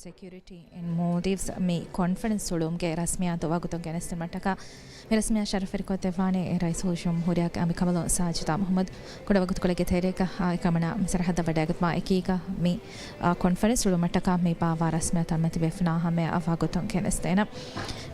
security in Maldives mi conference sulumge rasmiyat waguton genestin mataka mi rasmiya sharafir ko tefane rais hoshum huriyak ami kamalo sajida muhammad koda wagut kolege tereka ikamana misarhada wadagat ma ekika mi conference sulum mataka mi bawa rasmiyat amati befna hame waguton genestena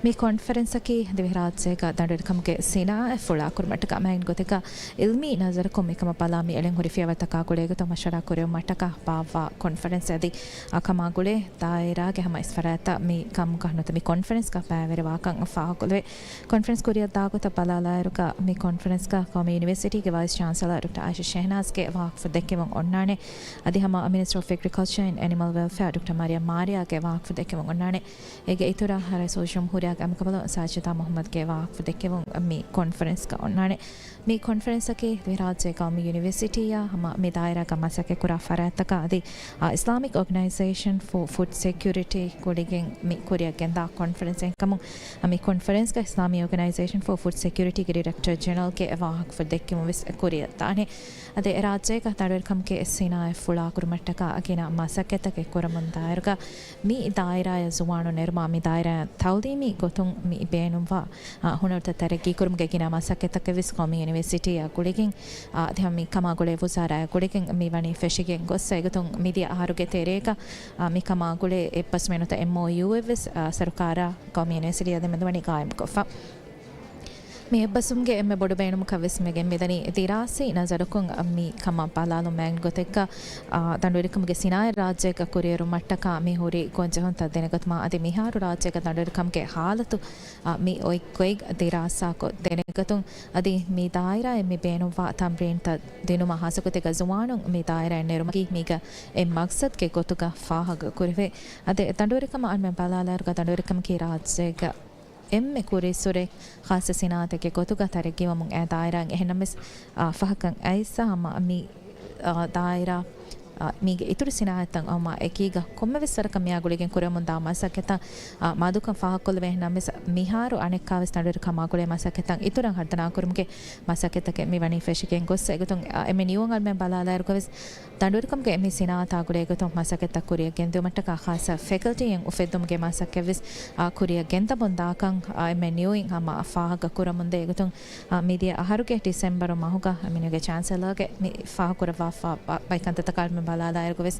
mi conference ki devirat se ka dandir kamge sina fula kur mataka main goteka ilmi nazar ko mi kama pala mi elen horifiya wataka kolege to mashara koryo mataka bawa conference adi akamagule daira ge hama isfarata mi kam kahnota mi conference ka paavere wakan faakule conference kuriya daagota balala eruka mi conference ka kome university ge vice chancellor dr aisha shehnaz ge waak fudekkemun onnane adi hama minister of agriculture and animal welfare dr maria maria ge waak fudekkemun onnane ege itura hara social huriya ge amkabalo sajida muhammad ge waak fudekkemun mi conference ka onnane mi conference ke viraj ka mi university ya hama mi daira ka masake kura farata ka adi islamic organization for food security kodigen mi korea genda conference kamu ami conference ka islamic organization for food security ke director general ke awak for dekkimu vis korea tane ade rajye ka tadwer kam ke sina fula kurmatta ka akina masaketa ke koramun dairga mi daira ya zuwanu nirma mi daira tawdi mi gotun mi beenumwa hunarta tareki kurum ge kina masaketa ke vis komi university ya kodigen adha mi kama gole vusara kodigen mi wani feshigen gossa egotun media aharuge tereka mi kama gole eppas menuta MOU vis sarkara komi university ade medwani kaim kofa mi ebbasumge emme bodu beenum kavis megen medani dirasi nazarukun mi kama palalu mang gotekka danduirikamge sinai rajyaka kuriyeru mattaka mi hori konjahon tadenegatma ade miharu rajyaka danduirikamge halatu mi oi koig dirasa ko denegatun adi mi daira mi beenum wa tamrin ta denuma hasakote gazuwanun mi daira nerumaki miga em maksad ke gotuka fahaga kurive ade danduirikama almen palalarga danduirikamge rajyaka emme kurisure khasa sinate ke gotuga taregi wamun e dairan ehnamis fahakan aisa hama mi daira mige ituru sinatan ama ekiga komme vissaraka miya guligen kuremun da masaketa madukan fahakol vehna mis miharu anekka ves nadur kama gule masaketan ituran hadana kurumge masaketa ke mi vani feshiken gossa egutun emme niwon almen balala ergoves dandur kamge emi sinata gule egutun masaketa kuriya gende matta ka khasa faculty en ufedum ge masakevis kuriya genda bonda kan emme niwin ama fahaga kuramun de egutun media aharuge december mahuga aminuge chancellor ge mi fahakura fa baikanta kalmen balala ergoves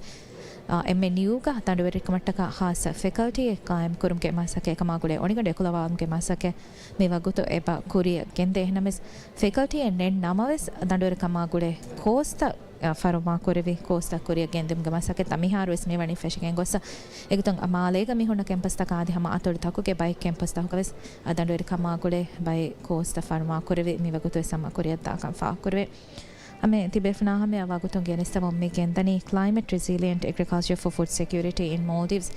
MNU ka tanduweri kamattaka khasa faculty kaim kurumge masake kamagule onigande kulawamge masake mewa gutu eba kuriya gende ehnames faculty en nen namaves tanduweri kamagule costa faruma korevi costa kuriya gendum masake tamiharu es mewani feshigen gossa egutun amalega mihunna campus taka adi hama atol takuge bike campus takuges tanduweri kamagule by costa faruma korevi mewa gutu sama kuriya ta kan fa korve ame tibefna hame awagutun genestam me gendani climate resilient agriculture for food security in Maldives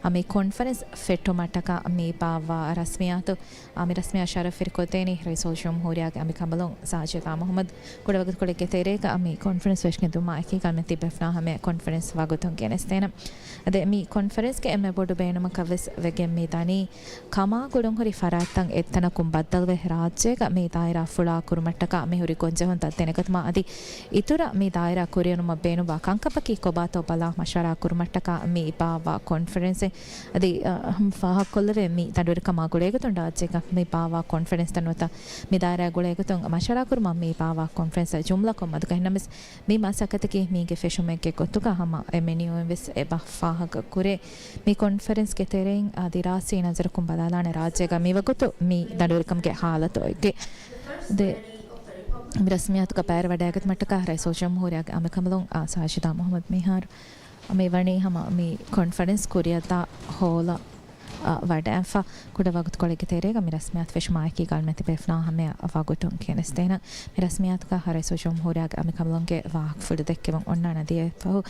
ame conference fetto mataka ame bawa rasmiyatu ame rasmiya sharafir koteni resolshum horiya ame kamalon sajida muhammad koda wagut kolege tereka ame conference weshken duma eki kalme tibefna hame conference wagutun genestena ade mi conference ke eme bodu beenuma kaves wegen me dani kama gulun hori faratan ettana kum baddalwe rajye ka me daira fula kurumattaka me hori konjehon tatenekatma adi itura mi daira kuriyanuma beenuba kankapaki kobato bala mashara kurumattaka mi bawa conference adi hum faha kollave mi tandur kama gulegutun rajyeka mi bawa conference tanwata mi daira gulegutun mashara kurma mi bawa conference jumla ko mad kahnamis mi masakataki mi ge feshumeke kotuka hama emeniu ves eba faha kure mi conference ke tereng adi rasi nazar kum badalane rajyeka mi wagutu mi tandur kamge halato ege de rasmiyat ka pair wadagat mattaka resource horiya ame kamalon sajida muhammad mihar ame wani hama mi conference kuriyata hola wadafa kuda wagut kolege terega mi rasmiyat feshma ki galmeti befna hame avagutun kenestena mi rasmiyat ka resource horiya ame kamalon ge wahak fud dekkemon onna nadiye fahu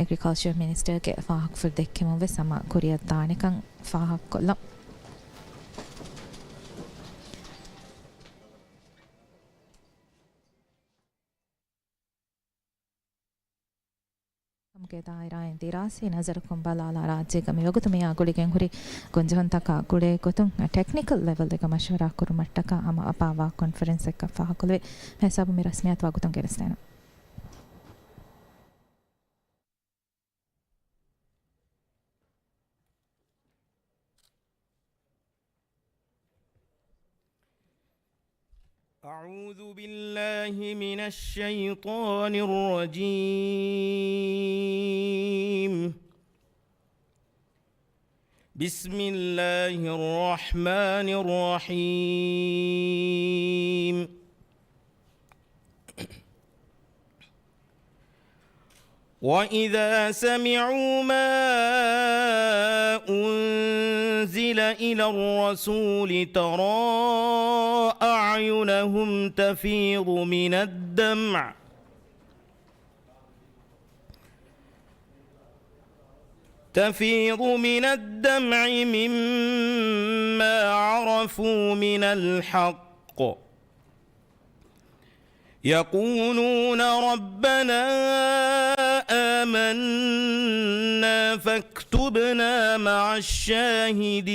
agriculture minister ge wahak fud dekkemon ve sama kuriyata nekan wahak kolla के दायराएं दिरासी नजर कुंबलाला राज्य का मिवगुत में आगुली के हुरी गुंजहन तक आगुले को तुम technical level दे का मशवरा करू मट्टा हम अपावा कॉन्फ्रेंस का फाहकुले मैं सब मेरा रस्मियात वागुतों के रस्तेना أعوذ بالله من الشيطان الرجيم. بسم الله الرحمن الرحيم. وإذا سمعوا ما أنزل إلى الرسول ترى أعينهم تفيض من الدمع مما عرفوا من الحق يقولون ربنا آمنا فاكتبنا مع الشاهدين.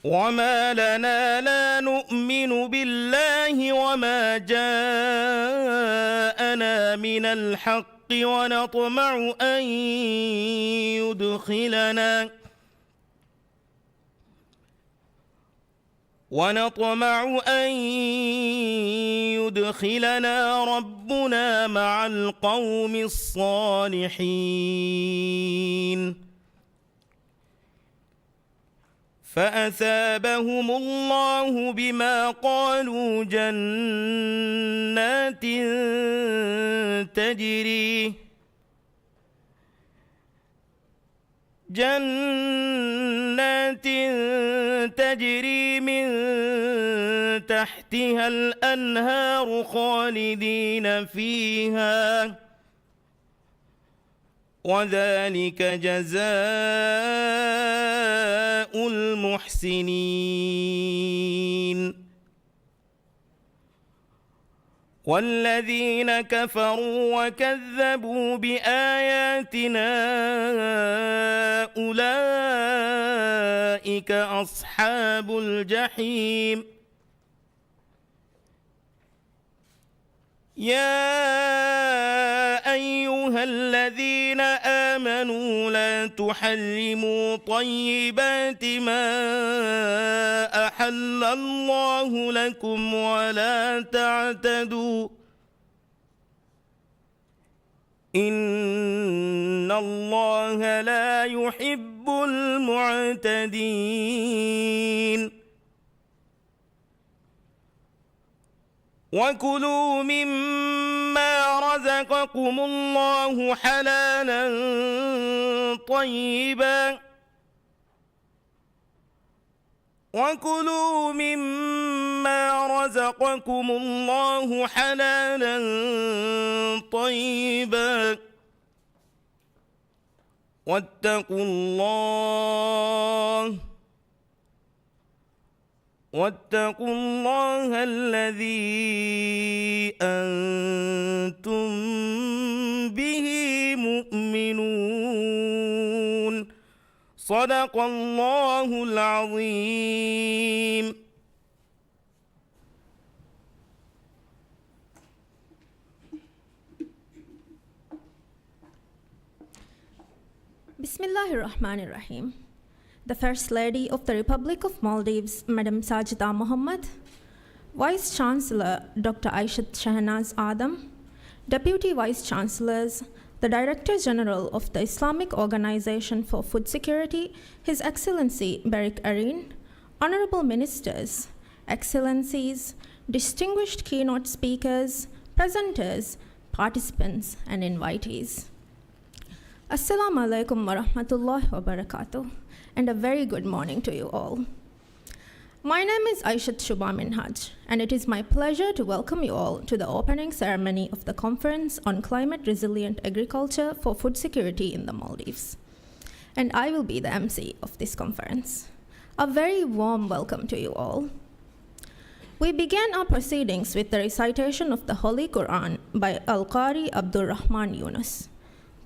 وما لنا لا نؤمن بالله وما جاءنا من الحق ونطمع أن يدخلنا ربنا مع القوم الصالحين. فأثابهم الله بما قالوا جنات تجري من تحتها الأنهار خالدين فيها وذلك جزاء المحسنين. والذين كفروا وكذبوا بآياتنا أولئك أصحاب الجحيم. يا أيها الذين آمنوا لا تحرموا طيبات ما أحل الله لكم ولا تعتدوا إن الله لا يحب المعتدين. وكلوا مما رزقكم الله حلالا طيبا واتقوا الله الذي أنتم به مؤمنون. صدق الله العظيم. Bismillahirrahmanirrahim. The First Lady of the Republic of Maldives, Madam Sajida Mohammed, Vice Chancellor Dr. Aishat Shahnaz Adam, Deputy Vice Chancellors, the Director General of the Islamic Organization for Food Security, His Excellency Barik Areen, Honorable Ministers, Excellencies, distinguished keynote speakers, presenters, participants, and invitees. Assalamu alaikum wa rahmatullahi wa barakatuh, and a very good morning to you all. My name is Aishat Shubha Minhaj, and it is my pleasure to welcome you all to the opening ceremony of the Conference on Climate Resilient Agriculture for Food Security in the Maldives. And I will be the MC of this conference. A very warm welcome to you all. We began our proceedings with the recitation of the Holy Quran by Al-Qari Abdul Rahman Yunus.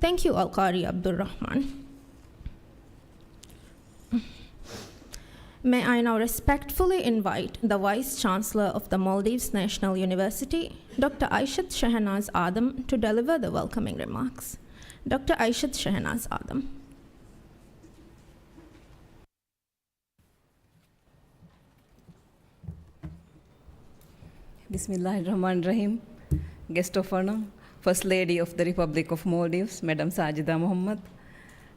Thank you, Al-Qari Abdul Rahman. May I now respectfully invite the Vice Chancellor of the Maldives National University, Dr. Aishat Shahnaz Adam, to deliver the welcoming remarks. Dr. Aishat Shahnaz Adam. Bismillahirrahmanirrahim. Guest of honor, First Lady of the Republic of Maldives, Madam Sajida Mohammed,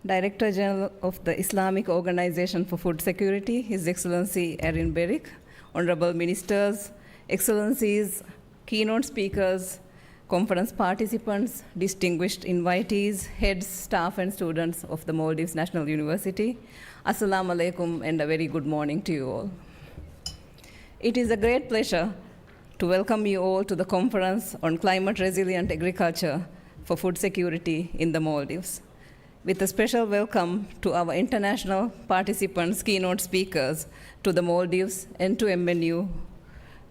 Director General of the Islamic Organization for Food Security, His Excellency Erin Berrick, Honorable Ministers, Excellencies, keynote speakers, conference participants, distinguished invitees, heads, staff, and students of the Maldives National University. Assalamu alaikum and a very good morning to you all. It is a great pleasure to welcome you all to the conference on climate resilient agriculture for food security in the Maldives. With a special welcome to our international participants, keynote speakers, to the Maldives and to MNU.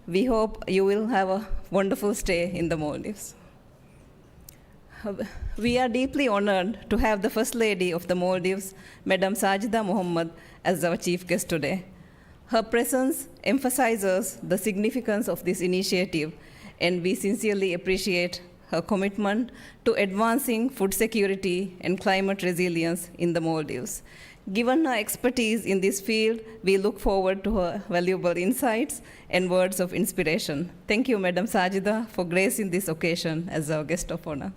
We hope you will have a wonderful stay in the Maldives. We are deeply honored to have the First Lady of the Maldives, Madam Sajida Mohammed, as our chief guest today. Her presence emphasizes the significance of this initiative, and we sincerely appreciate her commitment to advancing food security and climate resilience in the Maldives. Given her expertise in this field, we look forward to her valuable insights and words of inspiration. Thank you, Madam Sajida, for gracing this occasion as our guest of honor.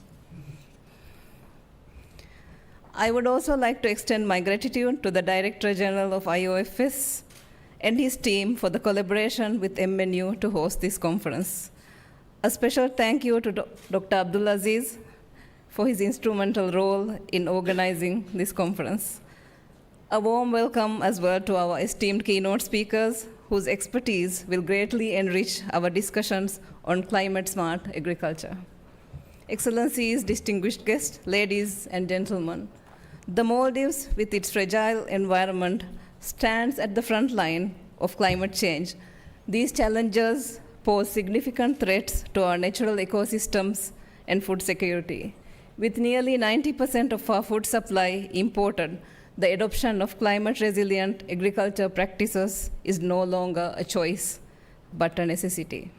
I would also like to extend my gratitude to the Director General of IOFS and his team for the collaboration with MNU to host this conference. A special thank you to Dr. Abdulaziz for his instrumental role in organizing this conference. A warm welcome as well to our esteemed keynote speakers, whose expertise will greatly enrich our discussions on climate-smart agriculture. Excellencies, distinguished guests, ladies and gentlemen, the Maldives, with its fragile environment, stands at the front line of climate change. These challenges pose significant threats to our natural ecosystems and food security. With nearly 90% of our food supply imported, the adoption of climate-resilient agriculture practices is no longer a choice, but a necessity.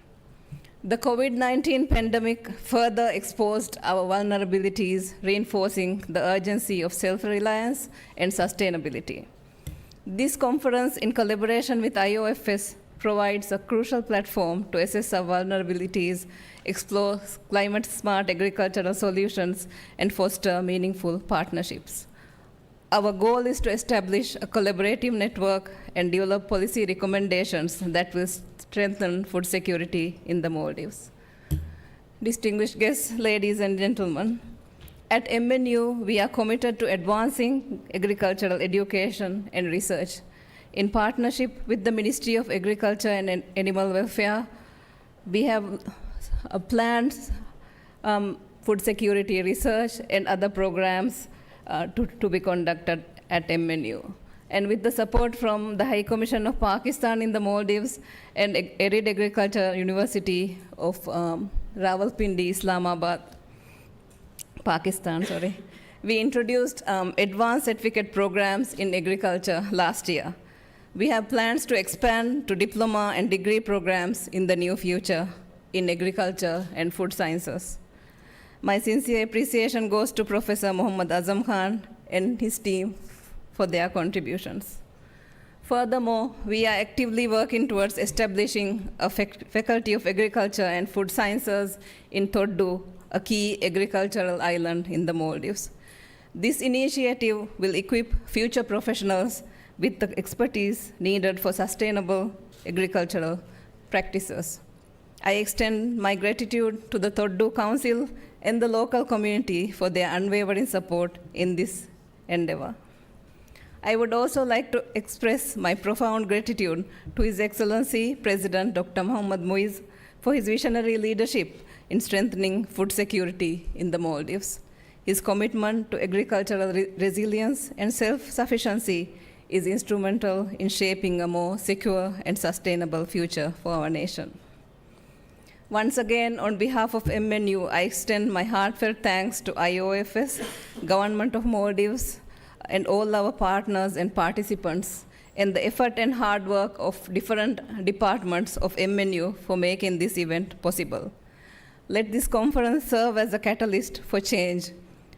The COVID-19 pandemic further exposed our vulnerabilities, reinforcing the urgency of self-reliance and sustainability. This conference, in collaboration with IOFS, provides a crucial platform to assess our vulnerabilities, explore climate-smart agricultural solutions, and foster meaningful partnerships. Our goal is to establish a collaborative network and develop policy recommendations that will strengthen food security in the Maldives. Distinguished guests, ladies and gentlemen, at MNU, we are committed to advancing agricultural education and research. In partnership with the Ministry of Agriculture and Animal Welfare, we have planned food security research and other programs to be conducted at MNU. And with the support from the High Commission of Pakistan in the Maldives and Arid Agriculture University of Rawalpindi, Islamabad, Pakistan, we introduced advanced certificate programs in agriculture last year. We have plans to expand to diploma and degree programs in the near future in agriculture and food sciences. My sincere appreciation goes to Professor Muhammad Azam Khan and his team for their contributions. Furthermore, we are actively working towards establishing a Faculty of Agriculture and Food Sciences in Toddu, a key agricultural island in the Maldives. This initiative will equip future professionals with the expertise needed for sustainable agricultural practices. I extend my gratitude to the Toddu Council and the local community for their unwavering support in this endeavor. I would also like to express my profound gratitude to His Excellency President Dr. Mohammad Muiz for his visionary leadership in strengthening food security in the Maldives. His commitment to agricultural resilience and self-sufficiency is instrumental in shaping a more secure and sustainable future for our nation. Once again, on behalf of MNU, I extend my heartfelt thanks to IOFS, Government of Maldives, and all our partners and participants, and the effort and hard work of different departments of MNU for making this event possible. Let this conference serve as a catalyst for change,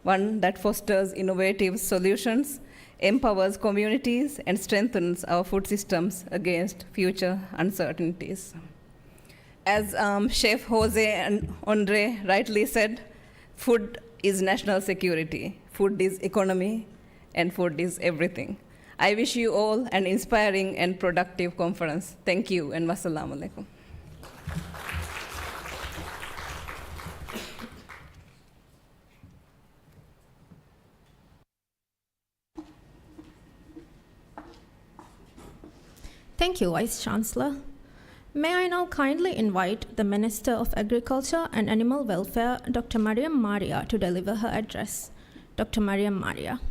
one that fosters innovative solutions, empowers communities, and strengthens our food systems against future uncertainties. As Chef Jose and Andre rightly said, food is national security, food is economy, and food is everything. I wish you all an inspiring and productive conference. Thank you, and wassalamu alaikum. Thank you, Vice Chancellor. May I now kindly invite the Minister of Agriculture and Animal Welfare, Dr. Mariam Maria, to deliver her address. Dr. Mariam Maria.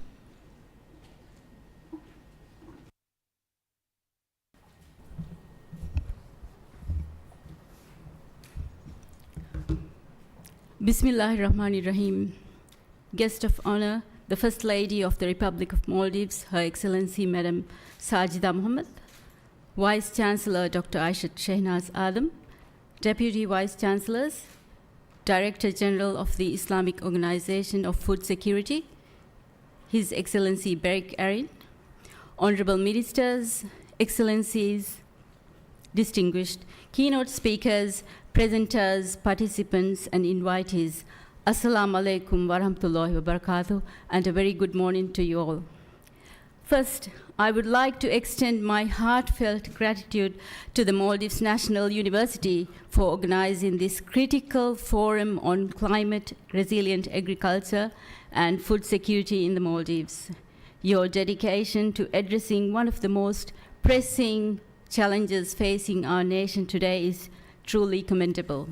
Bismillahirrahmanirrahim. Guest of honor, the First Lady of the Republic of Maldives, Her Excellency Madam Sajida Mohammed, Vice Chancellor Dr. Aishat Shehnaz Adam, Deputy Vice Chancellors, Director General of the Islamic Organization of Food Security, His Excellency Berik Arin, Honorable Ministers, Excellencies, distinguished keynote speakers, presenters, participants, and invitees, Assalamu alaikum wa rahmatullahi wa barakatuh, and a very good morning to you all. First, I would like to extend my heartfelt gratitude to the Maldives National University for organizing this critical forum on climate resilient agriculture and food security in the Maldives. Your dedication to addressing one of the most pressing challenges facing our nation today is truly commendable.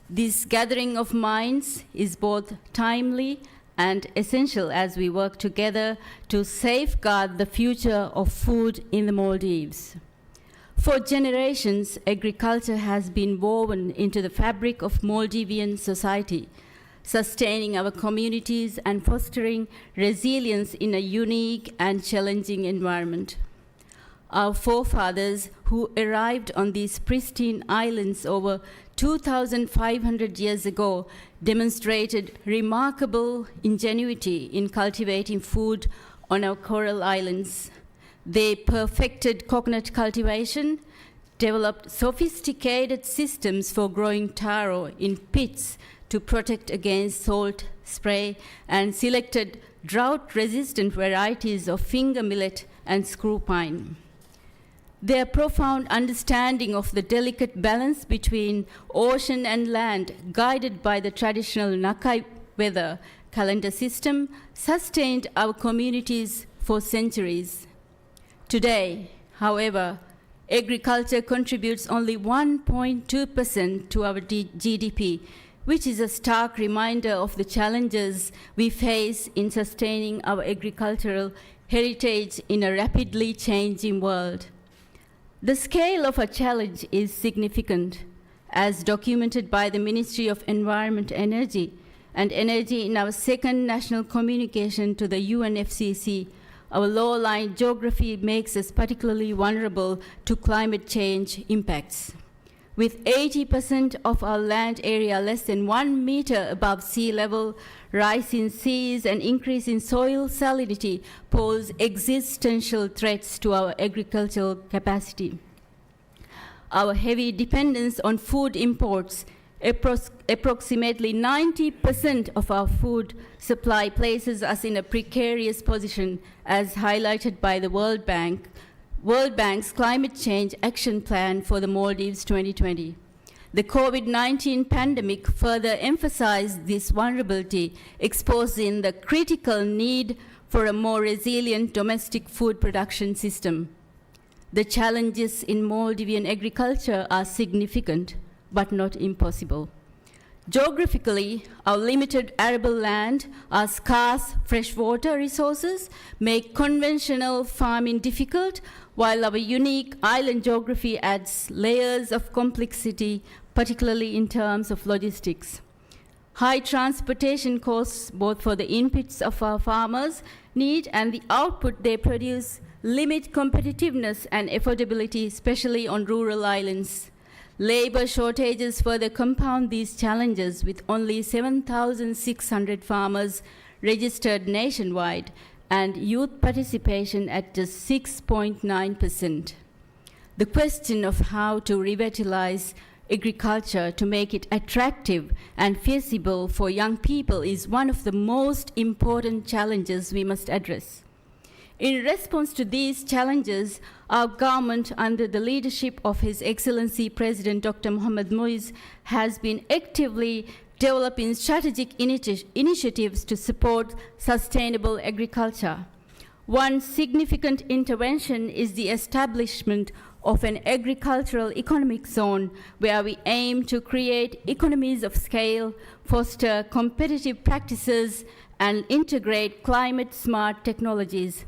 This gathering of minds is both timely and essential as we work together to safeguard the future of food in the Maldives. For generations, agriculture has been woven into the fabric of Maldivian society, sustaining our communities and fostering resilience in a unique and challenging environment. Our forefathers, who arrived on these pristine islands over 2,500 years ago, demonstrated remarkable ingenuity in cultivating food on our coral islands. They perfected coconut cultivation, developed sophisticated systems for growing taro in pits to protect against salt spray, and selected drought-resistant varieties of finger millet and screw pine. Their profound understanding of the delicate balance between ocean and land, guided by the traditional Nakai weather calendar system, sustained our communities for centuries. Today, however, agriculture contributes only 1.2% to our GDP, which is a stark reminder of the challenges we face in sustaining our agricultural heritage in a rapidly changing world. The scale of our challenge is significant, as documented by the Ministry of Environment, Energy in our second national communication to the UNFCCC. Our low-lying geography makes us particularly vulnerable to climate change impacts. With 80% of our land area less than 1 meter above sea level, rise in seas and increase in soil salinity pose existential threats to our agricultural capacity. Our heavy dependence on food imports, approximately 90% of our food supply, places us in a precarious position, as highlighted by the World Bank's Climate Change Action Plan for the Maldives 2020. The COVID-19 pandemic further emphasized this vulnerability, exposing the critical need for a more resilient domestic food production system. The challenges in Maldivian agriculture are significant, but not impossible. Geographically, our limited arable land, our scarce freshwater resources make conventional farming difficult, while our unique island geography adds layers of complexity, particularly in terms of logistics. High transportation costs, both for the inputs of our farmers need and the output they produce, limit competitiveness and affordability, especially on rural islands. Labor shortages further compound these challenges, with only 7,600 farmers registered nationwide and youth participation at just 6.9%. The question of how to revitalize agriculture to make it attractive and feasible for young people is one of the most important challenges we must address. In response to these challenges, our government, under the leadership of His Excellency President Dr. Mohamed Moise, has been actively developing strategic initiatives to support sustainable agriculture. One significant intervention is the establishment of an agricultural economic zone where we aim to create economies of scale, foster competitive practices, and integrate climate-smart technologies.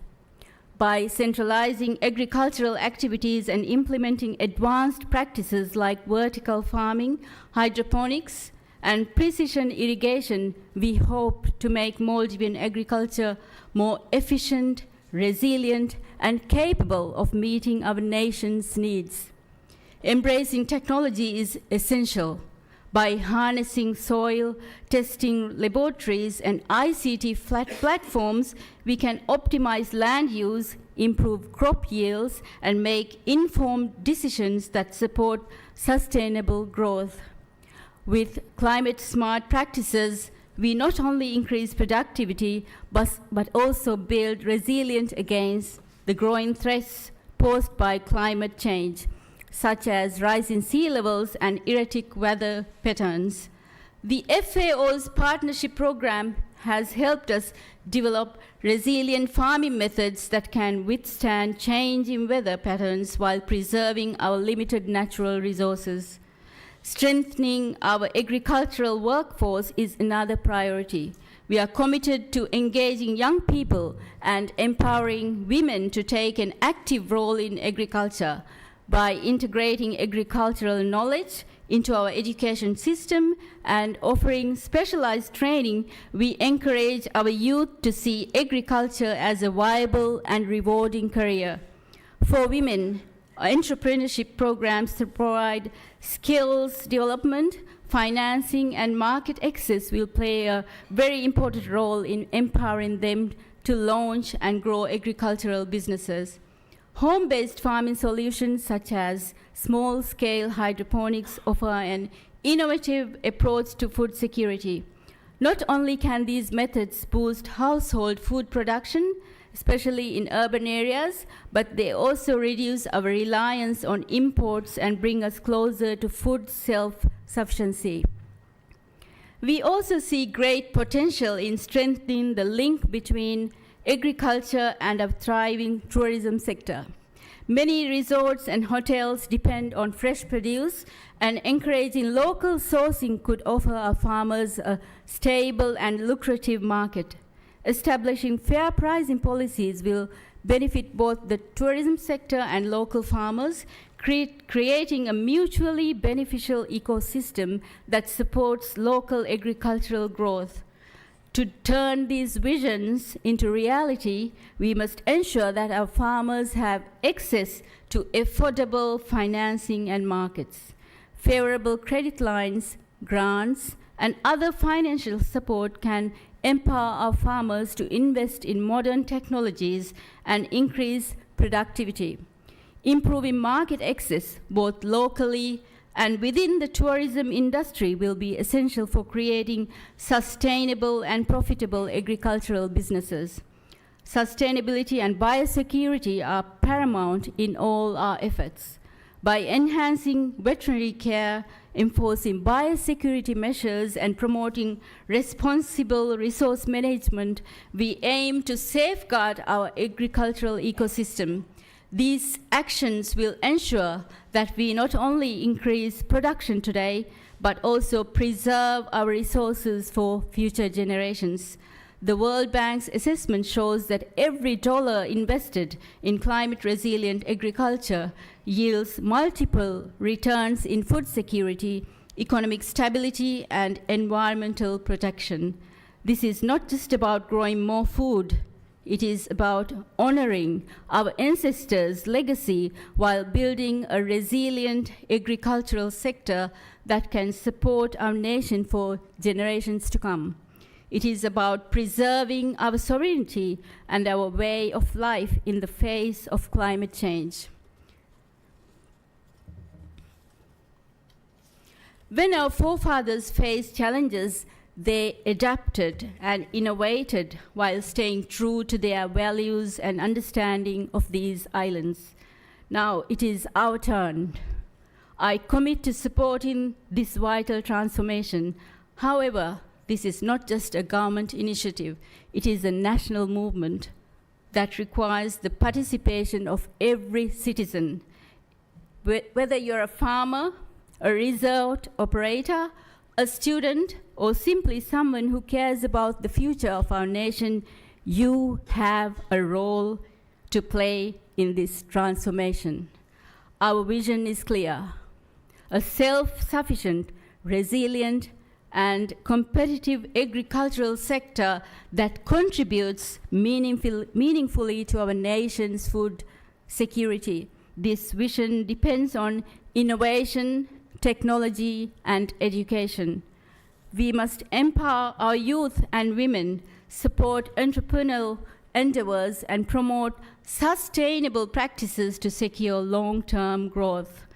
By centralizing agricultural activities and implementing advanced practices like vertical farming, hydroponics, and precision irrigation, we hope to make Maldivian agriculture more efficient, resilient, and capable of meeting our nation's needs. Embracing technology is essential. By harnessing soil testing laboratories and ICT platforms, we can optimize land use, improve crop yields, and make informed decisions that support sustainable growth. With climate-smart practices, we not only increase productivity, but also build resilience against the growing threats posed by climate change, such as rising sea levels and erratic weather patterns. The FAO's partnership program has helped us develop resilient farming methods that can withstand changing weather patterns while preserving our limited natural resources. Strengthening our agricultural workforce is another priority. We are committed to engaging young people and empowering women to take an active role in agriculture. By integrating agricultural knowledge into our education system and offering specialized training, we encourage our youth to see agriculture as a viable and rewarding career. For women, entrepreneurship programs to provide skills development, financing, and market access will play a very important role in empowering them to launch and grow agricultural businesses. Home-based farming solutions such as small-scale hydroponics offer an innovative approach to food security. Not only can these methods boost household food production, especially in urban areas, but they also reduce our reliance on imports and bring us closer to food self-sufficiency. We also see great potential in strengthening the link between agriculture and a thriving tourism sector. Many resorts and hotels depend on fresh produce, and encouraging local sourcing could offer our farmers a stable and lucrative market. Establishing fair pricing policies will benefit both the tourism sector and local farmers, creating a mutually beneficial ecosystem that supports local agricultural growth. To turn these visions into reality, we must ensure that our farmers have access to affordable financing and markets. Favorable credit lines, grants, and other financial support can empower our farmers to invest in modern technologies and increase productivity. Improving market access, both locally and within the tourism industry, will be essential for creating sustainable and profitable agricultural businesses. Sustainability and biosecurity are paramount in all our efforts. By enhancing veterinary care, enforcing biosecurity measures, and promoting responsible resource management, we aim to safeguard our agricultural ecosystem. These actions will ensure that we not only increase production today, but also preserve our resources for future generations. The World Bank's assessment shows that every dollar invested in climate-resilient agriculture yields multiple returns in food security, economic stability, and environmental protection. This is not just about growing more food. It is about honoring our ancestors' legacy while building a resilient agricultural sector that can support our nation for generations to come. It is about preserving our sovereignty and our way of life in the face of climate change. When our forefathers faced challenges, they adapted and innovated while staying true to their values and understanding of these islands. Now it is our turn. I commit to supporting this vital transformation. However, this is not just a government initiative, it is a national movement that requires the participation of every citizen. Whether you're a farmer, a resort operator, a student, or simply someone who cares about the future of our nation, you have a role to play in this transformation. Our vision is clear: a self-sufficient, resilient, and competitive agricultural sector that contributes meaningfully to our nation's food security. This vision depends on innovation, technology, and education. We must empower our youth and women, support entrepreneurial endeavors, and promote sustainable practices to secure long-term growth.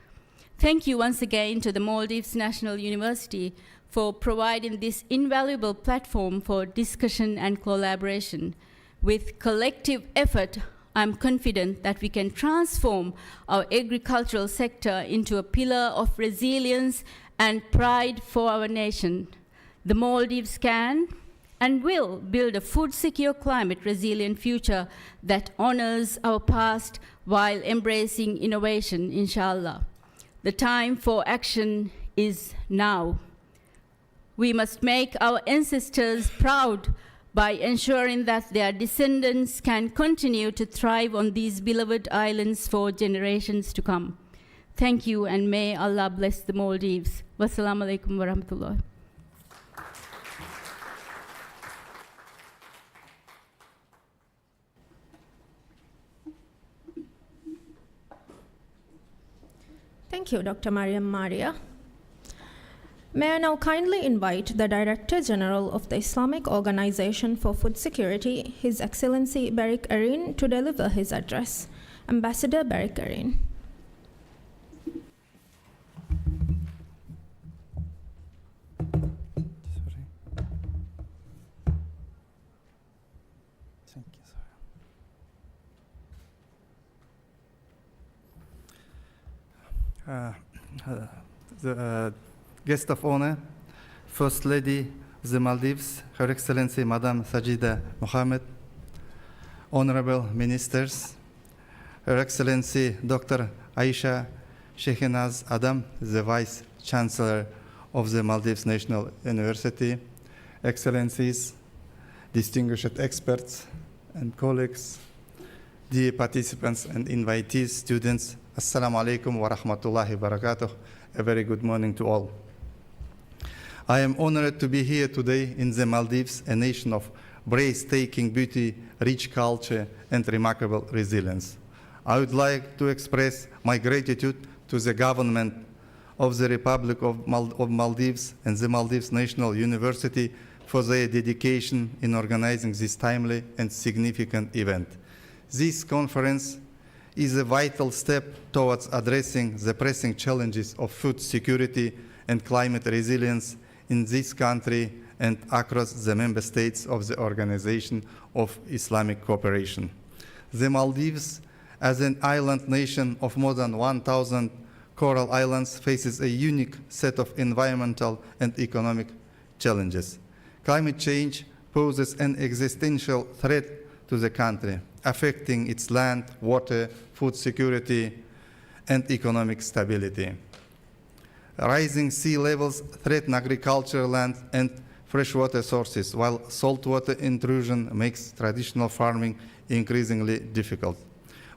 Thank you once again to the Maldives National University for providing this invaluable platform for discussion and collaboration. With collective effort, I'm confident that we can transform our agricultural sector into a pillar of resilience and pride for our nation. The Maldives can and will build a food-secure, climate-resilient future that honors our past while embracing innovation, inshallah. The time for action is now. We must make our ancestors proud by ensuring that their descendants can continue to thrive on these beloved islands for generations to come. Thank you, and may Allah bless the Maldives. Wassalamu alaikum wa rahmatullah. Thank you, Dr. Mariam Maria. May I now kindly invite the Director General of the Islamic Organization for Food Security, His Excellency Barik Arin, to deliver his address. Ambassador Barik Arin. The guest of honor, First Lady of the Maldives, Her Excellency Madam Sajida Mohammed, honorable ministers, Her Excellency Dr. Aisha Shehnaz Adam, the Vice Chancellor of the Maldives National University, Excellencies, distinguished experts and colleagues, dear participants and invitees, students, Assalamu alaikum wa rahmatullahi wa barakatuh. A very good morning to all. I am honored to be here today in the Maldives, a nation of breathtaking beauty, rich culture, and remarkable resilience. I would like to express my gratitude to the government of the Republic of Maldives and the Maldives National University for their dedication in organizing this timely and significant event. This conference is a vital step towards addressing the pressing challenges of food security and climate resilience in this country and across the member states of the Organization of Islamic Cooperation. The Maldives, as an island nation of more than 1,000 coral islands, faces a unique set of environmental and economic challenges. Climate change poses an existential threat to the country, affecting its land, water, food security, and economic stability. Rising sea levels threaten agricultural land and freshwater sources, while saltwater intrusion makes traditional farming increasingly difficult.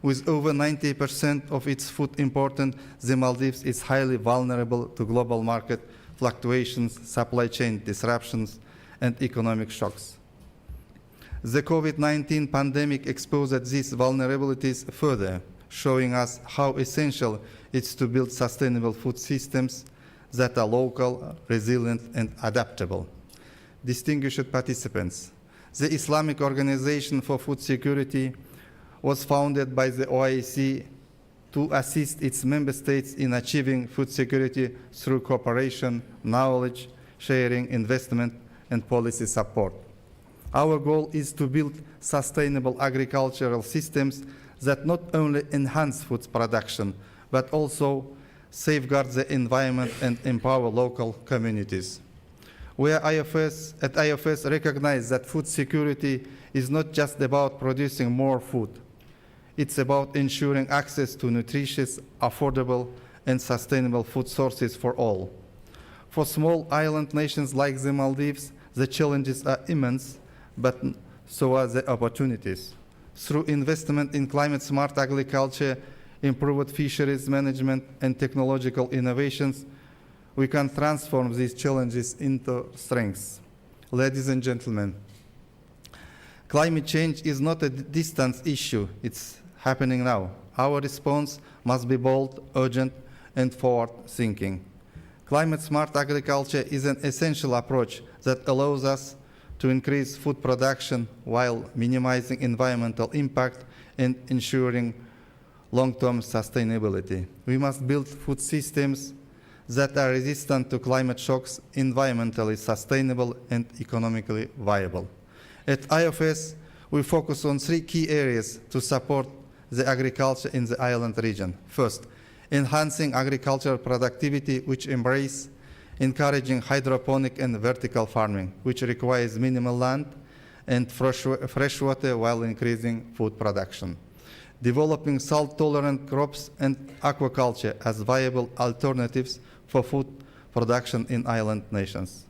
With over 90% of its food imported, the Maldives is highly vulnerable to global market fluctuations, supply chain disruptions, and economic shocks. The COVID-19 pandemic exposed these vulnerabilities further, showing us how essential it is to build sustainable food systems that are local, resilient, and adaptable. Distinguished participants, the Islamic Organization for Food Security was founded by the OIC to assist its member states in achieving food security through cooperation, knowledge sharing, investment, and policy support. Our goal is to build sustainable agricultural systems that not only enhance food production, but also safeguard the environment and empower local communities. We at IFS recognize that food security is not just about producing more food. It's about ensuring access to nutritious, affordable, and sustainable food sources for all. For small island nations like the Maldives, the challenges are immense, but so are the opportunities. Through investment in climate-smart agriculture, improved fisheries management, and technological innovations, we can transform these challenges into strengths. Ladies and gentlemen, climate change is not a distant issue, it's happening now. Our response must be bold, urgent, and forward-thinking. Climate-smart agriculture is an essential approach that allows us to increase food production while minimizing environmental impact and ensuring long-term sustainability. We must build food systems that are resistant to climate shocks, environmentally sustainable, and economically viable. At IFS, we focus on 3 key areas to support the agriculture in the island region. First, enhancing agricultural productivity, which embrace encouraging hydroponic and vertical farming, which requires minimal land and fresh water while increasing food production. Developing salt-tolerant crops and aquaculture as viable alternatives for food production in island nations.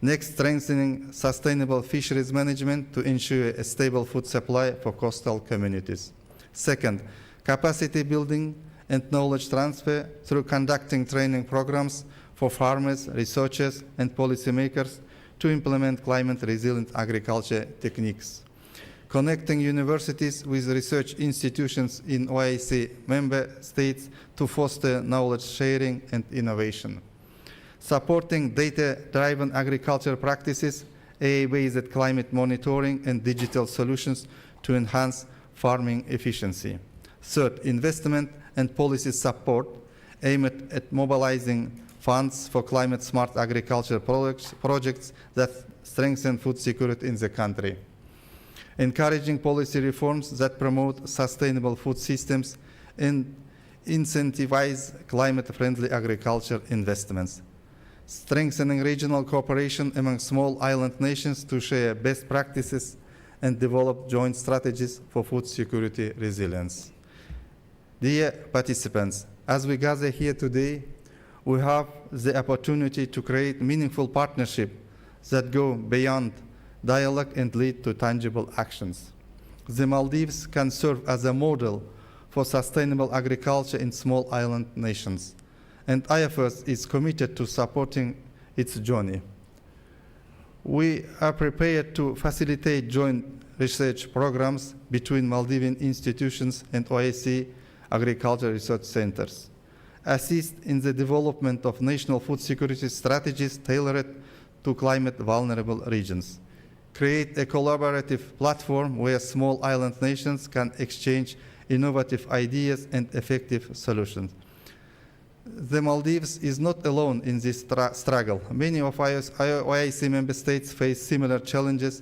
Next, strengthening sustainable fisheries management to ensure a stable food supply for coastal communities. Second, capacity building and knowledge transfer through conducting training programs for farmers, researchers, and policymakers to implement climate-resilient agriculture techniques. Connecting universities with research institutions in OIC member states to foster knowledge sharing and innovation. Supporting data-driven agriculture practices, AI-based climate monitoring, and digital solutions to enhance farming efficiency. Third, investment and policy support aimed at mobilizing funds for climate-smart agriculture projects that strengthen food security in the country. Encouraging policy reforms that promote sustainable food systems and incentivize climate-friendly agriculture investments. Strengthening regional cooperation among small island nations to share best practices and develop joint strategies for food security resilience. Dear participants, as we gather here today, we have the opportunity to create meaningful partnerships that go beyond dialogue and lead to tangible actions. The Maldives can serve as a model for sustainable agriculture in small island nations, and IFS is committed to supporting its journey. We are prepared to facilitate joint research programs between Maldivian institutions and OIC agriculture research centers, assist in the development of national food security strategies tailored to climate-vulnerable regions, create a collaborative platform where small island nations can exchange innovative ideas and effective solutions. The Maldives is not alone in this struggle. Many of OIC member states face similar challenges,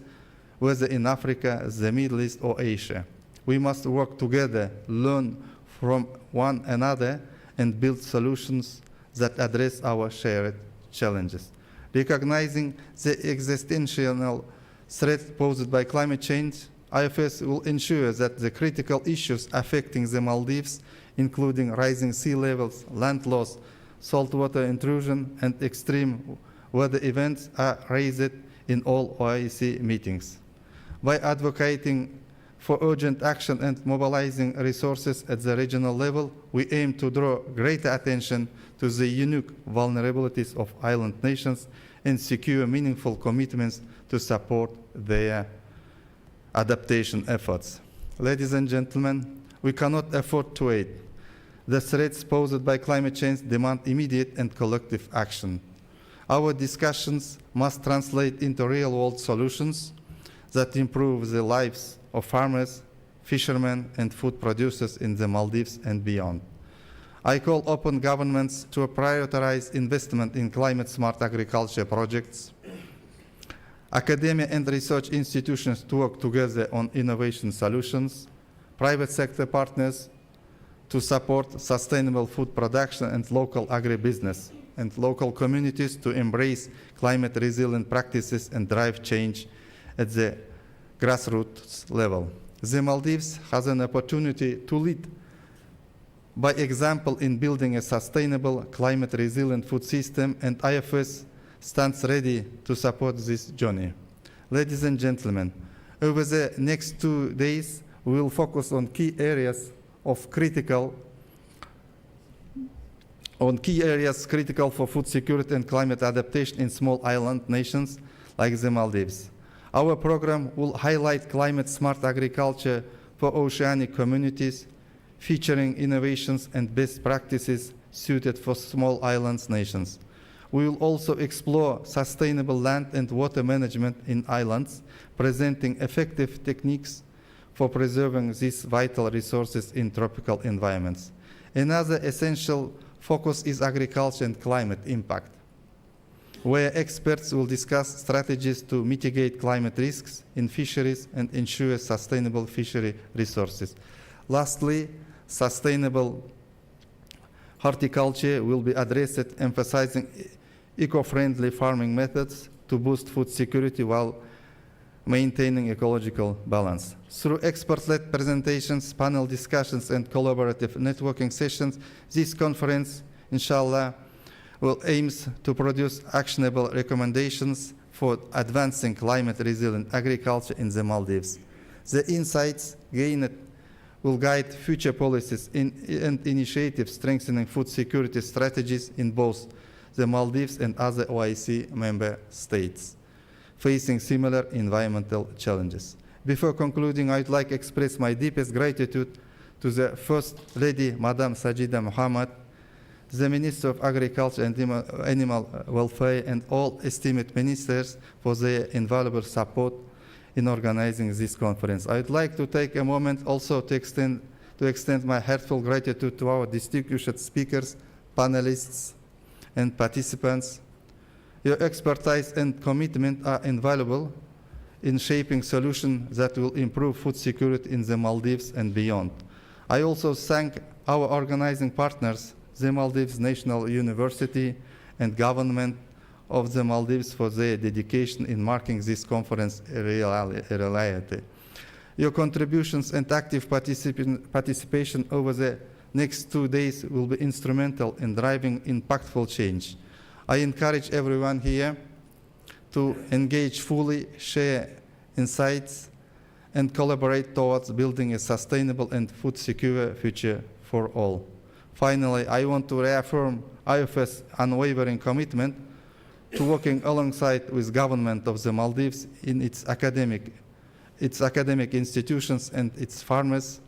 whether in Africa, the Middle East, or Asia. We must work together, learn from one another, and build solutions that address our shared challenges. Recognizing the existential threat posed by climate change, IFS will ensure that the critical issues affecting the Maldives, including rising sea levels, land loss, saltwater intrusion, and extreme weather events, are raised in all OIC meetings. By advocating for urgent action and mobilizing resources at the regional level, we aim to draw greater attention to the unique vulnerabilities of island nations and secure meaningful commitments to support their adaptation efforts. Ladies and gentlemen, we cannot afford to wait. The threats posed by climate change demand immediate and collective action. Our discussions must translate into real-world solutions that improve the lives of farmers, fishermen, and food producers in the Maldives and beyond. I call upon governments to prioritize investment in climate-smart agriculture projects, academia and research institutions to work together on innovation solutions, private sector partners to support sustainable food production and local agribusiness, and local communities to embrace climate-resilient practices and drive change at the grassroots level. The Maldives has an opportunity to lead by example in building a sustainable, climate-resilient food system, and IFS stands ready to support this journey. Ladies and gentlemen, over the next 2 days, we will focus on key areas critical for food security and climate adaptation in small island nations like the Maldives. Our program will highlight climate-smart agriculture for oceanic communities, featuring innovations and best practices suited for small islands nations. We will also explore sustainable land and water management in islands, presenting effective techniques for preserving these vital resources in tropical environments. Another essential focus is agriculture and climate impact, where experts will discuss strategies to mitigate climate risks in fisheries and ensure sustainable fishery resources. Lastly, sustainable horticulture will be addressed, emphasizing eco-friendly farming methods to boost food security while maintaining ecological balance. Through expert-led presentations, panel discussions, and collaborative networking sessions, this conference, inshallah, will aim to produce actionable recommendations for advancing climate-resilient agriculture in the Maldives. The insights gained will guide future policies and initiatives strengthening food security strategies in both the Maldives and other OIC member states facing similar environmental challenges. Before concluding, I'd like to express my deepest gratitude to the First Lady, Madam Sajida Mohammed, the Minister of Agriculture and Animal Welfare, and all esteemed ministers for their invaluable support in organizing this conference. I'd like to take a moment also to extend my heartfelt gratitude to our distinguished speakers, panelists, and participants. Your expertise and commitment are invaluable in shaping solutions that will improve food security in the Maldives and beyond. I also thank our organizing partners, the Maldives National University and government of the Maldives, for their dedication in making this conference a reality. Your contributions and active participation over the next 2 days will be instrumental in driving impactful change. I encourage everyone here to engage fully, share insights, and collaborate towards building a sustainable and food-secure future for all. Finally, I want to reaffirm IFS' unwavering commitment to working alongside with government of the Maldives in its academic institutions and its farmers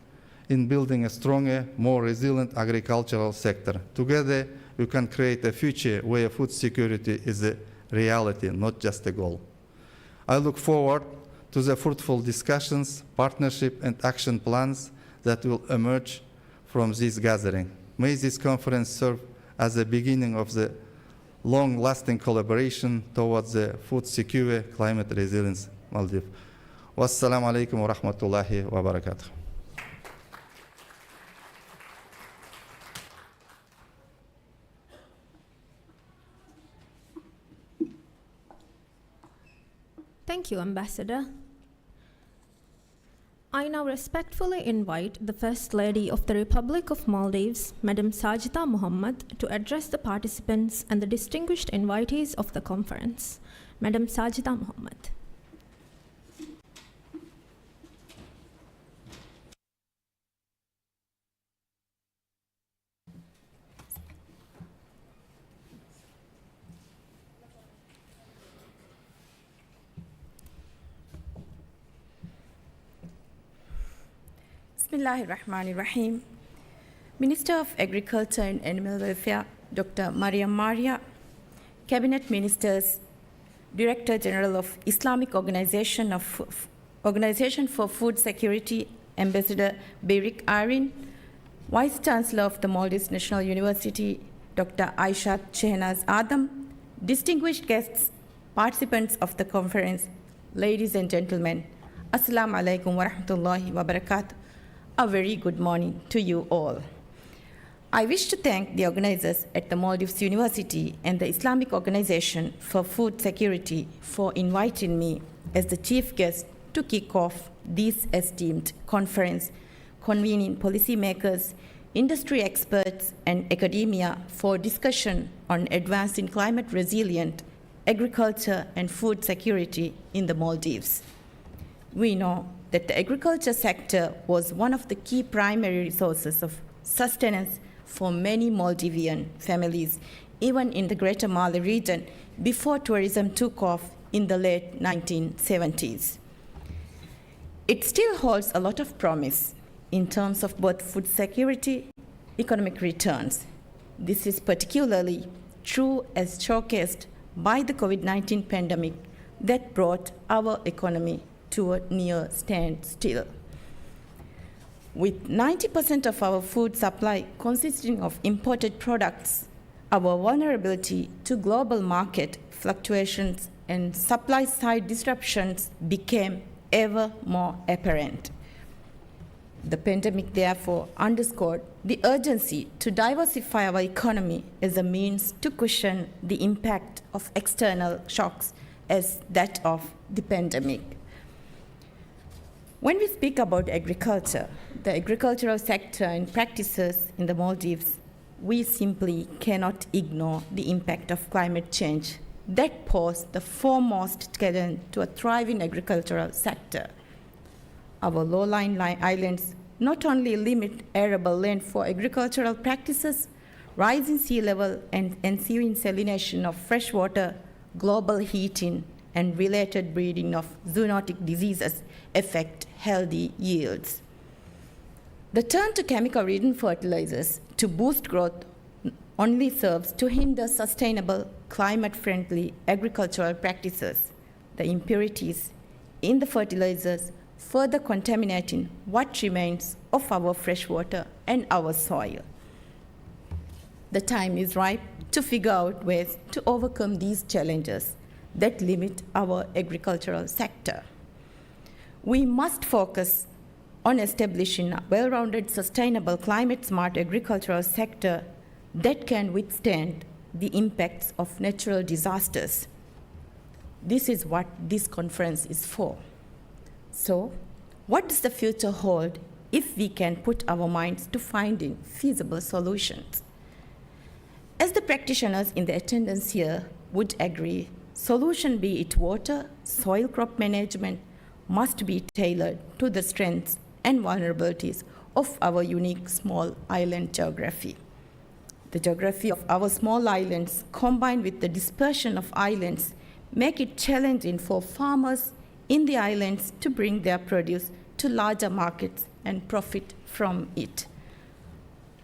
in building a stronger, more resilient agricultural sector. Together, we can create a future where food security is a reality, not just a goal. I look forward to the fruitful discussions, partnership, and action plans that will emerge from this gathering. May this conference serve as the beginning of the long-lasting collaboration towards the food secure, climate resilience Maldives. Wassalamu alaikum wa rahmatullahi wa barakatuh. Thank you, Ambassador. I now respectfully invite the First Lady of the Republic of Maldives, Madam Sajida Mohammed, to address the participants and the distinguished invitees of the conference. Madam Sajida Mohammed. Bismillahirrahmanirrahim. Minister of Agriculture and Animal Welfare, Dr. Mariam Maria, Cabinet Ministers, Director General of Islamic Organization for Food Security Ambassador Berik Arin, Vice Chancellor of the Maldives National University, Dr. Aishat Shehnaz Adam, distinguished guests, participants of the conference, ladies and gentlemen, Assalamu alaikum wa rahmatullahi wa barakatuh. A very good morning to you all. I wish to thank the organizers at the Maldives University and the Islamic Organization for Food Security for inviting me as the chief guest to kick off this esteemed conference, convening policymakers, industry experts, and academia for discussion on advancing climate resilient agriculture and food security in the Maldives. We know that the agriculture sector was one of the key primary resources of sustenance for many Maldivian families, even in the Greater Mali region, before tourism took off in the late 1970s. It still holds a lot of promise in terms of both food security, economic returns. This is particularly true as showcased by the COVID-19 pandemic that brought our economy to a near standstill. With 90% of our food supply consisting of imported products, our vulnerability to global market fluctuations and supply-side disruptions became ever more apparent. The pandemic therefore underscored the urgency to diversify our economy as a means to cushion the impact of external shocks as that of the pandemic. When we speak about agriculture, the agricultural sector and practices in the Maldives, we simply cannot ignore the impact of climate change that pose the foremost challenge to a thriving agricultural sector. Our low-lying islands not only limit arable land for agricultural practices, rising sea level and ensuing salination of fresh water, global heating, and related breeding of zoonotic diseases affect healthy yields. The turn to chemical-ridden fertilizers to boost growth only serves to hinder sustainable, climate-friendly agricultural practices. The impurities in the fertilizers further contaminating what remains of our fresh water and our soil. The time is ripe to figure out ways to overcome these challenges that limit our agricultural sector. We must focus on establishing a well-rounded, sustainable, climate-smart agricultural sector that can withstand the impacts of natural disasters. This is what this conference is for. So, what does the future hold if we can put our minds to finding feasible solutions? As the practitioners in the attendance here would agree, solution, be it water, soil, crop management, must be tailored to the strengths and vulnerabilities of our unique small island geography. The geography of our small islands, combined with the dispersion of islands, make it challenging for farmers in the islands to bring their produce to larger markets and profit from it.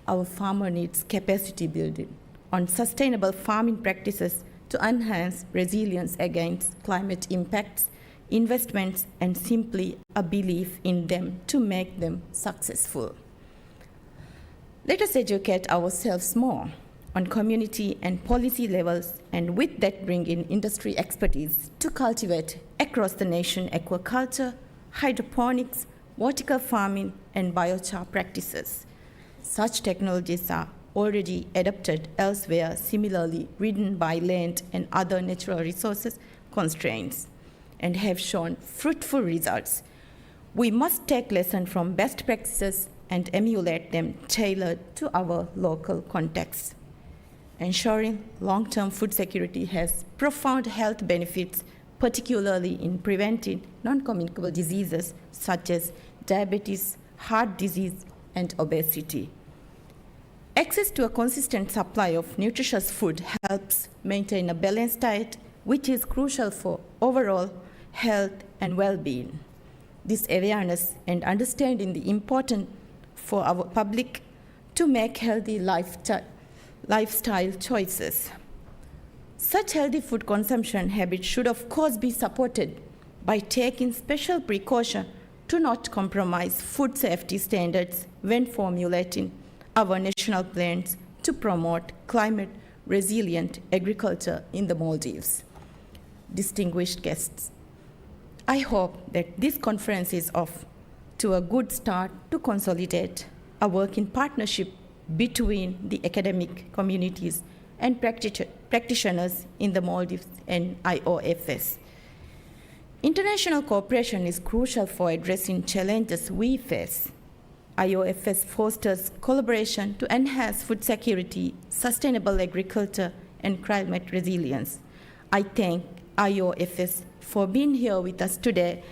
Our farmer needs capacity building on sustainable farming practices to enhance resilience against climate impacts, investments, and simply a belief in them to make them successful. Let us educate ourselves more on community and policy levels, and with that bring in industry expertise to cultivate across the nation aquaculture, hydroponics, vertical farming, and biochar practices. Such technologies are already adopted elsewhere, similarly ridden by land and other natural resources constraints, and have shown fruitful results. We must take lessons from best practices and emulate them tailored to our local context. Ensuring long-term food security has profound health benefits, particularly in preventing non-communicable diseases such as diabetes, heart disease, and obesity. Access to a consistent supply of nutritious food helps maintain a balanced diet, which is crucial for overall health and well-being. This awareness and understanding the importance for our public to make healthy lifestyle choices. Such healthy food consumption habits should of course be supported by taking special precaution to not compromise food safety standards when formulating our national plans to promote climate-resilient agriculture in the Maldives. Distinguished guests, I hope that this conference is off to a good start to consolidate a working partnership between the academic communities and practitioners in the Maldives and IOFS. International cooperation is crucial for addressing challenges we face. IOFS fosters collaboration to enhance food security, sustainable agriculture, and climate resilience. I thank IOFS for being here with us today.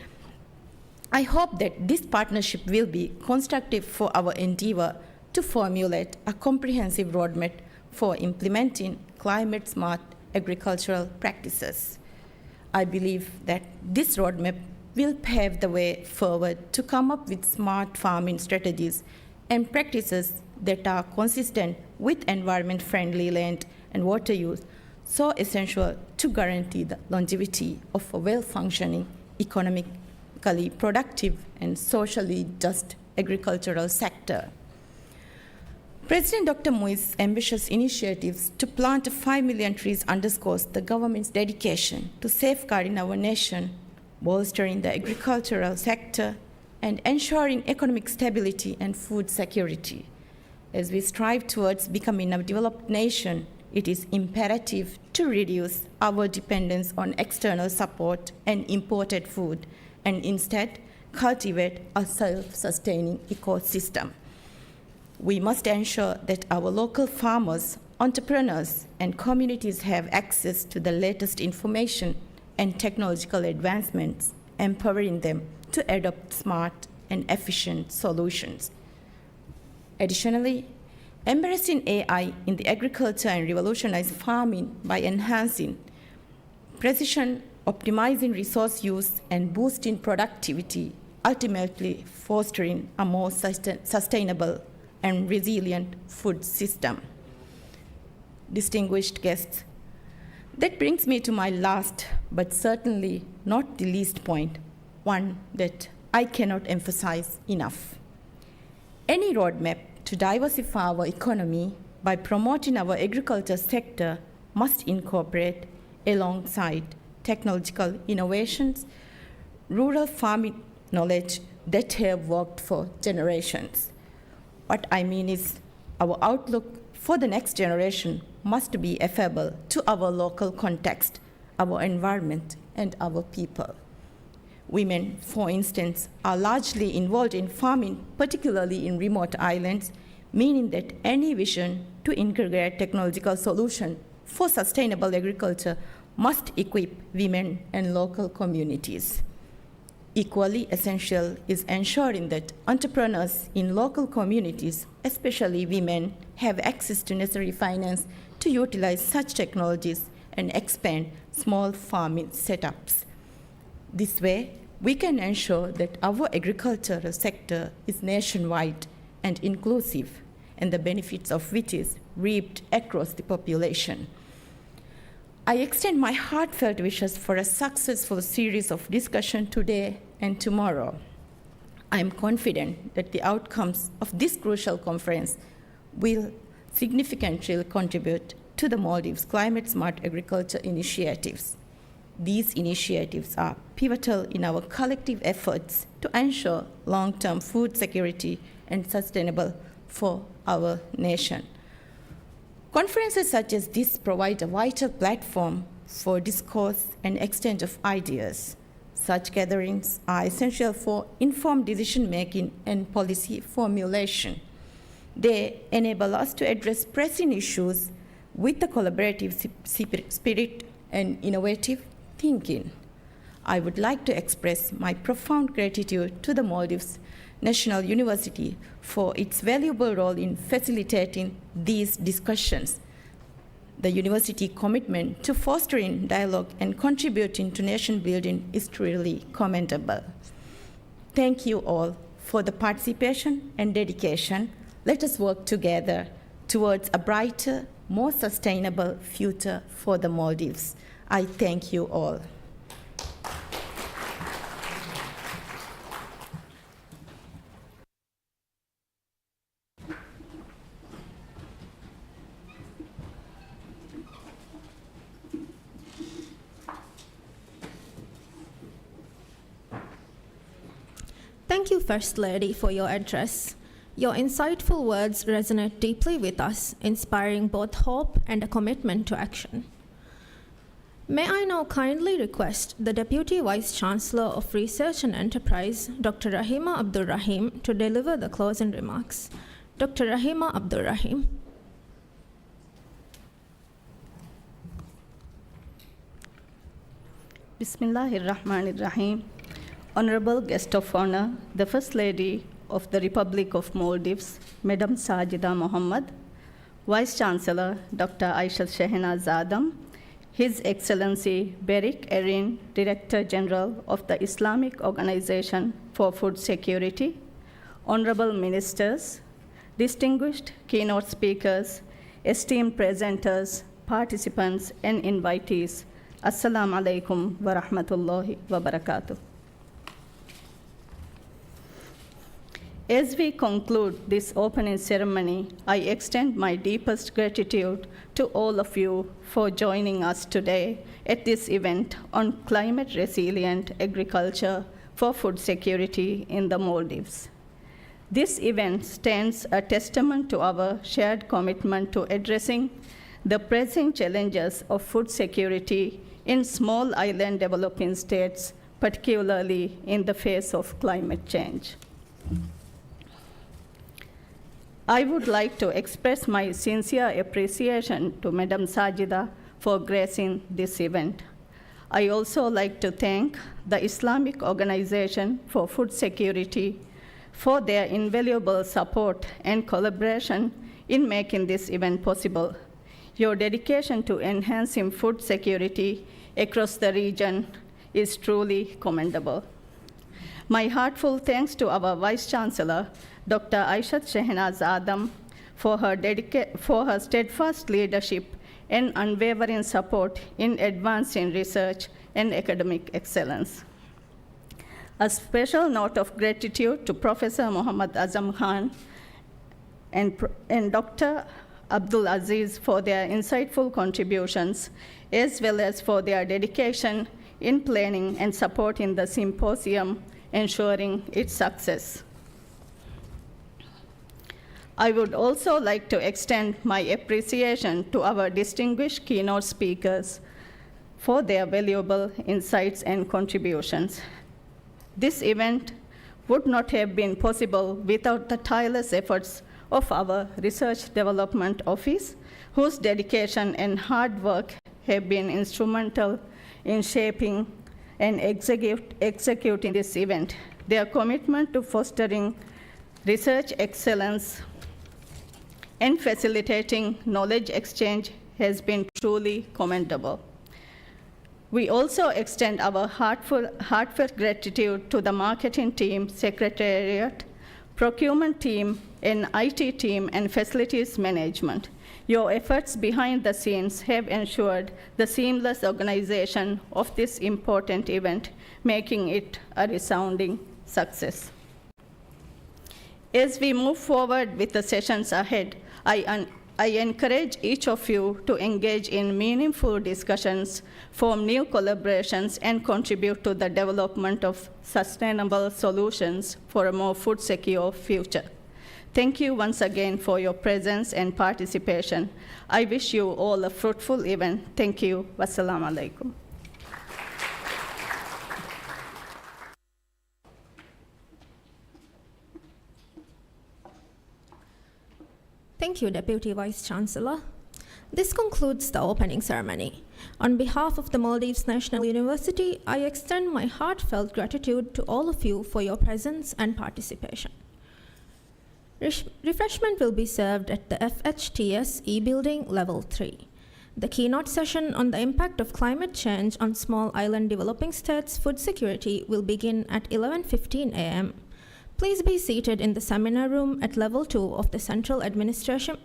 I hope that this partnership will be constructive for our endeavor to formulate a comprehensive roadmap for implementing climate-smart agricultural practices. I believe that this roadmap will pave the way forward to come up with smart farming strategies and practices that are consistent with environment-friendly land and water use, so essential to guarantee the longevity of a well-functioning, economically productive, and socially just agricultural sector. President Dr. Mui's ambitious initiatives to plant 5 million trees underscores the government's dedication to safeguarding our nation, bolstering the agricultural sector, and ensuring economic stability and food security. As we strive towards becoming a developed nation, it is imperative to reduce our dependence on external support and imported food, and instead cultivate a self-sustaining ecosystem. We must ensure that our local farmers, entrepreneurs, and communities have access to the latest information and technological advancements, empowering them to adopt smart and efficient solutions. Additionally, embracing AI in the agriculture and revolutionize farming by enhancing precision, optimizing resource use, and boosting productivity, ultimately fostering a more sustainable and resilient food system. Distinguished guests, that brings me to my last, but certainly not the least point, one that I cannot emphasize enough. Any roadmap to diversify our economy by promoting our agriculture sector must incorporate, alongside technological innovations, rural farming knowledge that have worked for generations. What I mean is, our outlook for the next generation must be affable to our local context, our environment, and our people. Women, for instance, are largely involved in farming, particularly in remote islands, meaning that any vision to integrate technological solutions for sustainable agriculture must equip women and local communities. Equally essential is ensuring that entrepreneurs in local communities, especially women, have access to necessary finance to utilize such technologies and expand small farming setups. This way, we can ensure that our agricultural sector is nationwide and inclusive, and the benefits of which is reaped across the population. I extend my heartfelt wishes for a successful series of discussion today and tomorrow. I am confident that the outcomes of this crucial conference will significantly contribute to the Maldives' climate-smart agriculture initiatives. These initiatives are pivotal in our collective efforts to ensure long-term food security and sustainable for our nation. Conferences such as this provide a vital platform for discourse and exchange of ideas. Such gatherings are essential for informed decision-making and policy formulation. They enable us to address pressing issues with a collaborative spirit and innovative thinking. I would like to express my profound gratitude to the Maldives National University for its valuable role in facilitating these discussions. The university commitment to fostering dialogue and contributing to nation building is truly commendable. Thank you all for the participation and dedication. Let us work together towards a brighter, more sustainable future for the Maldives. I thank you all. Thank you, First Lady, for your address. Your insightful words resonate deeply with us, inspiring both hope and a commitment to action. May I now kindly request the Deputy Vice-Chancellor of Research and Enterprise, Dr. Rahima Abdur Rahim, to deliver the closing remarks. Dr. Rahima Abdur Rahim. Bismillahirrahmanirrahim. Honorable guest of honor, the First Lady of the Republic of Maldives, Madam Sajida Mohammed, Vice Chancellor Dr. Aishat Shehnaz Adam, His Excellency Berik Erin, Director General of the Islamic Organization for Food Security, Honorable Ministers, distinguished keynote speakers, esteemed presenters, participants, and invitees, Assalamu alaikum wa rahmatullahi wa barakatuh. As we conclude this opening ceremony, I extend my deepest gratitude to all of you for joining us today at this event on climate resilient agriculture for food security in the Maldives. This event stands a testament to our shared commitment to addressing the pressing challenges of food security in small island developing states, particularly in the face of climate change. I would like to express my sincere appreciation to Madam Sajida for gracing this event. I also like to thank the Islamic Organization for Food Security for their invaluable support and collaboration in making this event possible. Your dedication to enhancing food security across the region is truly commendable. My heartfelt thanks to our Vice Chancellor, Dr. Aishat Shehnaz Adam, for her steadfast leadership and unwavering support in advancing research and academic excellence. A special note of gratitude to Professor Muhammad Azam Khan and Dr. Abdul Aziz for their insightful contributions, as well as for their dedication in planning and supporting the symposium, ensuring its success. I would also like to extend my appreciation to our distinguished keynote speakers for their valuable insights and contributions. This event would not have been possible without the tireless efforts of our Research Development Office, whose dedication and hard work have been instrumental in shaping and executing this event. Their commitment to fostering research excellence and facilitating knowledge exchange has been truly commendable. We also extend our heartfelt gratitude to the marketing team, secretariat, procurement team, and IT team, and facilities management. Your efforts behind the scenes have ensured the seamless organization of this important event, making it a resounding success. As we move forward with the sessions ahead, I encourage each of you to engage in meaningful discussions, form new collaborations, and contribute to the development of sustainable solutions for a more food secure future. Thank you once again for your presence and participation. I wish you all a fruitful event. Thank you. Wassalamu alaikum. Thank you, Deputy Vice-Chancellor. This concludes the opening ceremony. On behalf of the Maldives National University, I extend my heartfelt gratitude to all of you for your presence and participation. Refreshment will be served at the FHTS E-Building Level 3. The keynote session on the impact of climate change on small island developing states' food security will begin at 11:15 a.m. Please be seated in the seminar room at level 2 of the Central Administration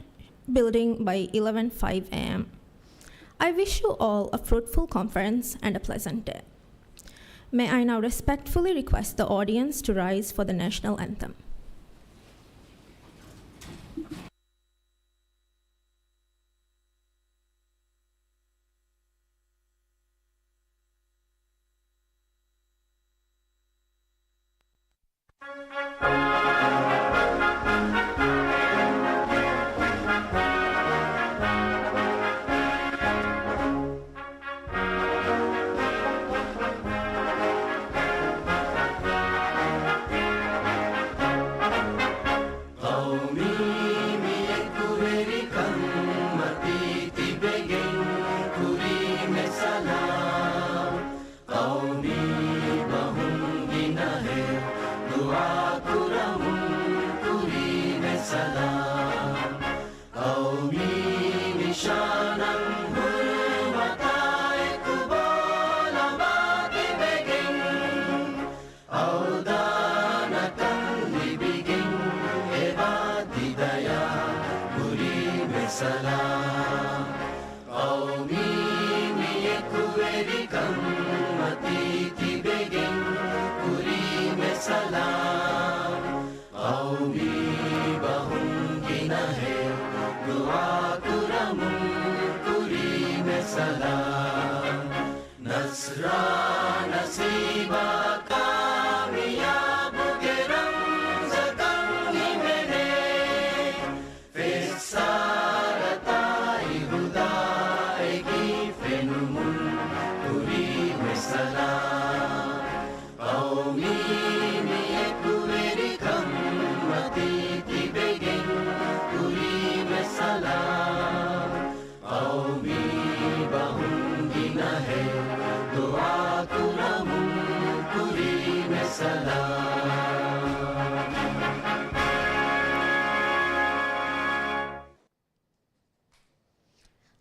Building by 11:05 a.m. I wish you all a fruitful conference and a pleasant day. May I now respectfully request the audience to rise for the national anthem.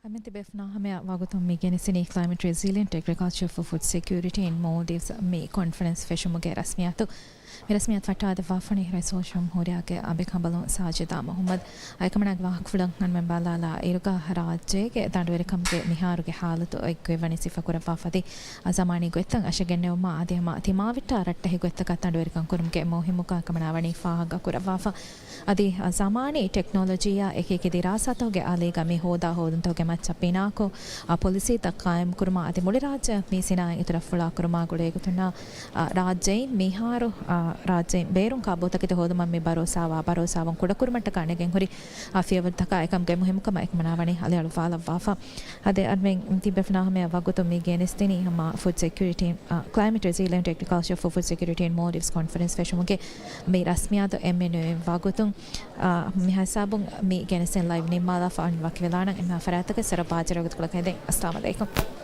Aminte befna hame wagutum mi genesini climate resilient agriculture for food security in Maldives me conference feshumuge rasmiyatu Mirasmiyat Fatad Wafani Resourcum Horiake Abikabalon Sajida Muhammad Ikamanag Wakfulang and Membalala Iruka Haraje Tanduericum Miharuke Halatu Equivani Sifakura Wafadi Azamani Guetang Ashagenoma Adema Timavita Ratahigueta Tanduericum Kurumke Mohimuka Kamanavani Fahaga Kurawafa Adi Azamani technology Ekiki Rasatoge Alega Mihoda Hoduntoge Machapinako a policy Takaim Kurma Adi Muliraja Misina Itrafula Kurma Gudegutuna Rajay Miharu Rajay Berun Kabotaki Hodama Mi Barosawa Barosavan Kudakurmata Kanagin Huri Afia Taka Ekam Gemuhimka Ekmanavani Alialvala Wafa Ade Adming Tibefnahame Vagutomi Genestini Hama Food Security Climate Resilient Agriculture for Food Security in Maldives Conference Feshumuke Mi Rasmia to Eminu Vagutung Mihasabung Mi Genesin Live Nimala Fan Vakilana in Mafarataka Sarabajaragut Kulakade Assalamu alaikum.